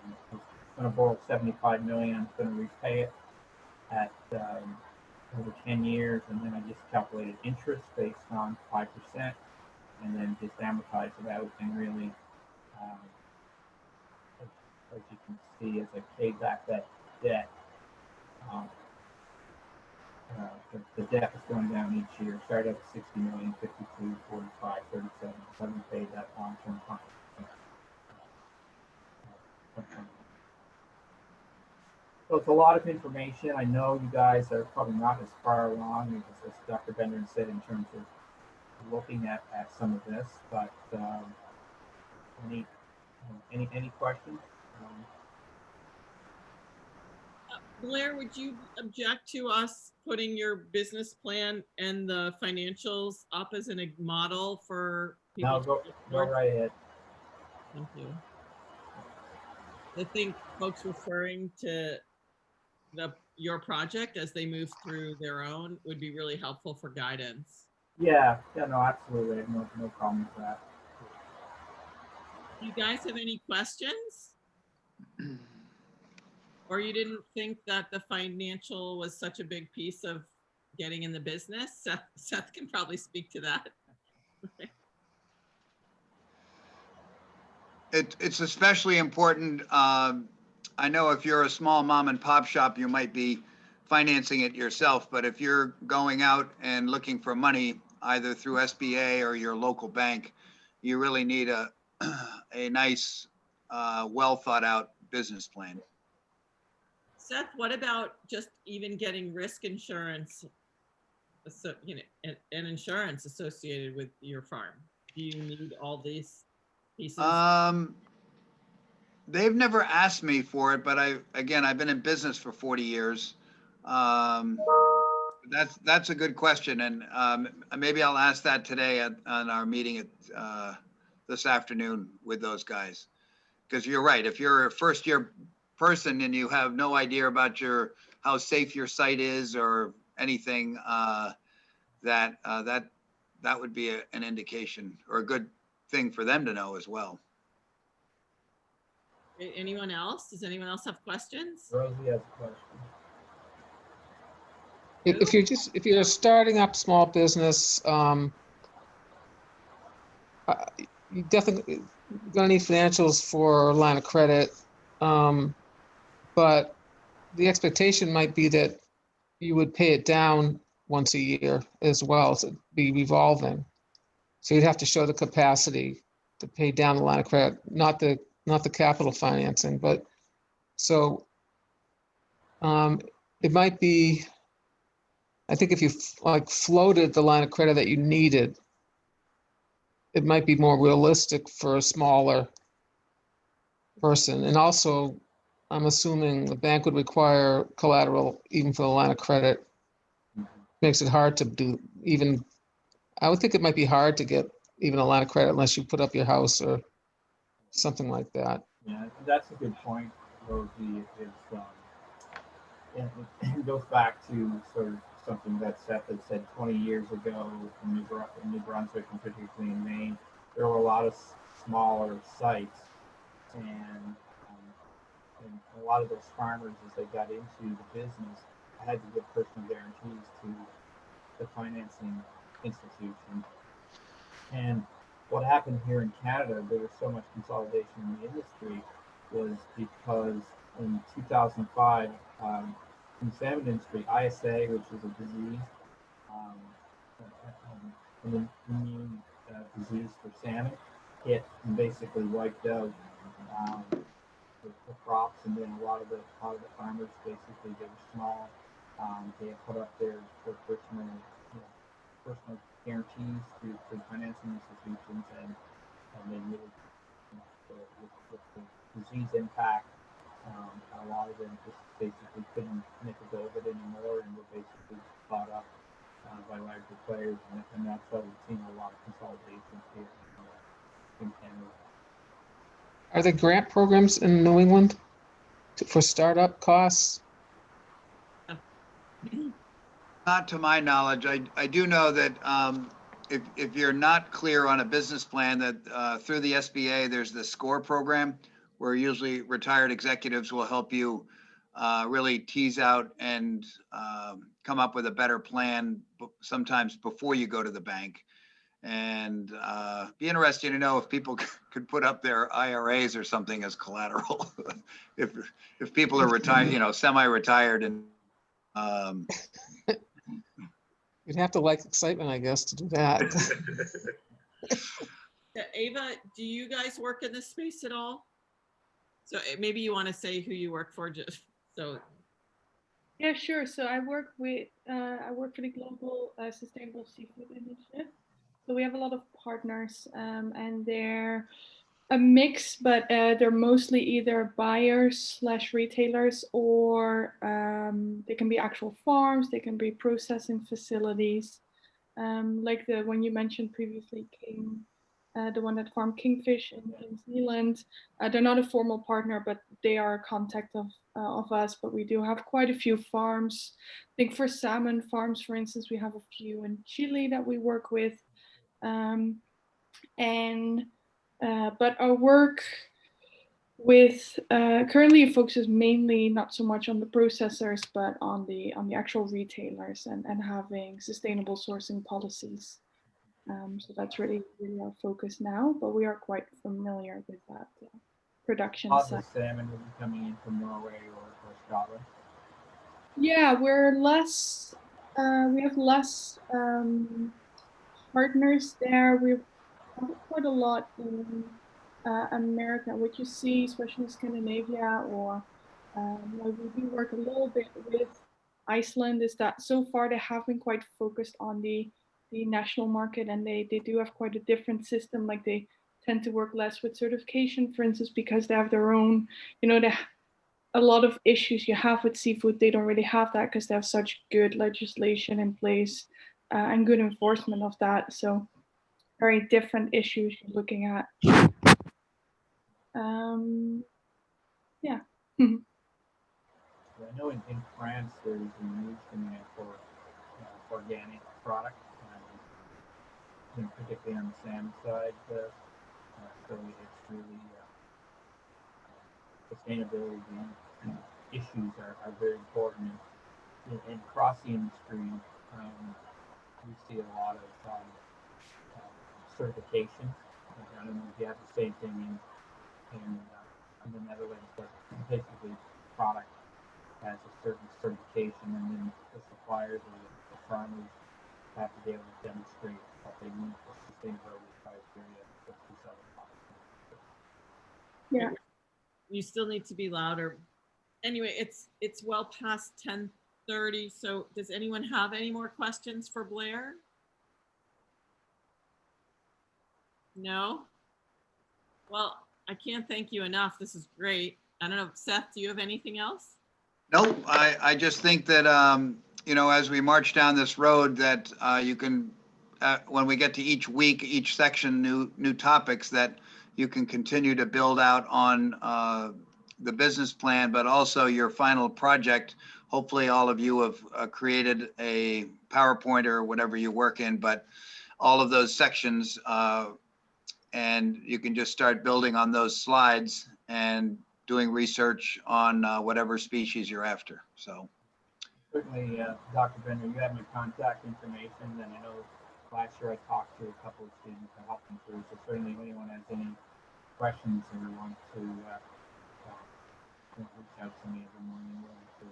going to borrow 75 million. I'm going to repay it at over 10 years, and then I just calculated interest based on 5%, and then just amortize it out. And really, as you can see, as I pay back that debt, the debt is going down each year. Started at 60 million, 52, 45, 37. So I haven't paid that long-term contract. So it's a lot of information. I know you guys are probably not as far along as Dr. Bender said in terms of looking at some of this, but any questions? Blair, would you object to us putting your business plan and the financials up as a model for people? No, go right ahead. Thank you. I think folks referring to your project as they move through their own would be really helpful for guidance. Yeah, no, absolutely. No problem with that. Do you guys have any questions? Or you didn't think that the financial was such a big piece of getting in the business? Seth can probably speak to that. It's especially important. I know if you're a small mom and pop shop, you might be financing it yourself, but if you're going out and looking for money, either through SBA or your local bank, you really need a nice, well thought out business plan. Seth, what about just even getting risk insurance, so and insurance associated with your farm? Do you need all these pieces? They've never asked me for it, but I've been in business for 40 years. That's a good question, and maybe I'll ask that today on our meeting at this afternoon with those guys. Because you're right, if you're a first year person and you have no idea about how safe your site is or anything, that would be an indication or a good thing for them to know as well. Anyone else? Does anyone else have questions? Rosie has a question. If you're starting up small business, you definitely gonna need financials for a line of credit, but the expectation might be that you would pay it down once a year as well, so it'd be revolving. So you'd have to show the capacity to pay down the line of credit, not the capital financing, but so it might be. I think if you floated the line of credit that you needed, it might be more realistic for a smaller person. And also, I'm assuming the bank would require collateral even for the line of credit. Makes it hard to do even. I would think it might be hard to get even a line of credit unless you put up your house or something like that. Yeah, that's a good point, Rosie. It goes back to sort of something that Seth had said 20 years ago in New Brunswick, and particularly in Maine. There were a lot of smaller sites, and a lot of those farmers, as they got into the business, had to give personal guarantees to the financing institution. And what happened here in Canada, there was so much consolidation in the industry, was because in 2005, in the salmon industry, ISA, which is a disease, um, an immune disease for salmon, hit and basically wiped out the crops, and then a lot of the farmers basically, they were small. They had put up their personal personal guarantees through financing institutions, and then really, with the disease impact, a lot of them just basically couldn't make a go of it anymore, and were basically bought up by larger players, and that's why we've seen a lot of consolidation here in Canada. Are there grant programs in New England for startup costs? Not to my knowledge. I do know that if you're not clear on a business plan, that through the SBA, there's the SCORE program where usually retired executives will help you really tease out and come up with a better plan sometimes before you go to the bank. And be interesting to know if people could put up their IRAs or something as collateral. if people are retired, semi-retired, and You'd have to like excitement, I guess, to do that. Yeah, Ava, do you guys work in this space at all? So maybe you want to say who you work for, just so. Yeah, sure. So I work for the Global Sustainable Seafood Initiative. So we have a lot of partners, and they're a mix, but they're mostly either buyers/retailers, or they can be actual farms, they can be processing facilities, like the one you mentioned previously, King, the one that farm kingfish in New Zealand. They're not a formal partner, but they are a contact of us. But we do have quite a few farms. I think for salmon farms, for instance, we have a few in Chile that we work with, but our work with currently focuses mainly not so much on the processors, but on the actual retailers, and having sustainable sourcing policies. So that's really our focus now, but we are quite familiar with that production Lots side. of salmon will be coming in from Norway or Scotland. Yeah, we're less. We have less partners there. We've quite a lot in America. What you see, especially in Scandinavia, or like we do work a little bit with Iceland, is that so far they have been quite focused on the national market, and they do have quite a different system. Like they tend to work less with certification, for instance, because they have their own, a lot of issues you have with seafood, they don't really have that because they have such good legislation in place and good enforcement of that. So very different issues you're looking at. Yeah. I know in France there's a huge demand for organic product, particularly on the salmon side. So it's really sustainability issues are very important. And across the industry, we see a lot of certification. I don't know if you have the same thing in the Netherlands, but basically product has a certain certification, and then the suppliers or the farmers have to be able to demonstrate that they meet the sustainability criteria for these other products. Yeah. You still need to be louder. Anyway, it's well past 10:30. So does anyone have any more questions for Blair? No? Well, I can't thank you enough. This is great. I don't know, Seth, do you have anything else? No, I just think that, as we march down this road, that you can, when we get to each week, each section, new topics, that you can continue to build out on the business plan, but also your final project. Hopefully all of you have created a PowerPoint or whatever you work in, but all of those sections, and you can just start building on those slides and doing research on whatever species you're after. So certainly, Dr. Bender, you have my contact information, and I know last year I talked to a couple of students to help them through. So certainly, if anyone has any questions or want to reach out to me, every morning, willing to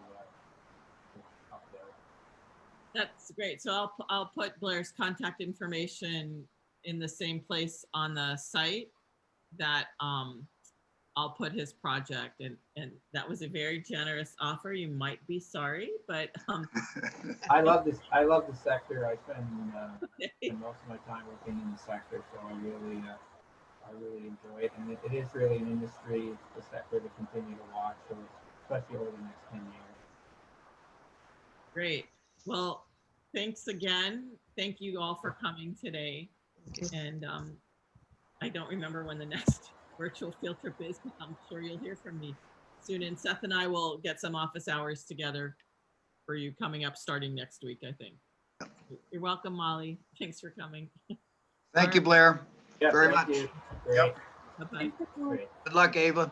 That's great. So I'll put Blair's contact information in the same place on the site that I'll put his project, and that was a very generous offer. You might be sorry, but I love this. I love the sector. I spend most of my time working in the sector, so I really enjoy it. And it is really an industry, it's a sector to continue to watch, so especially over the next 10 years. great. Well, thanks again. Thank you all for coming today. And I don't remember when the next virtual field trip is, but I'm sure you'll hear from me soon. And Seth and I will get some office hours together for you coming up starting next week, I think. You're welcome, Molly. Thanks for coming. Thank you, Blair, Yeah, very thank much. you. Great. Yep. Bye-bye. Great. Good luck, Eva.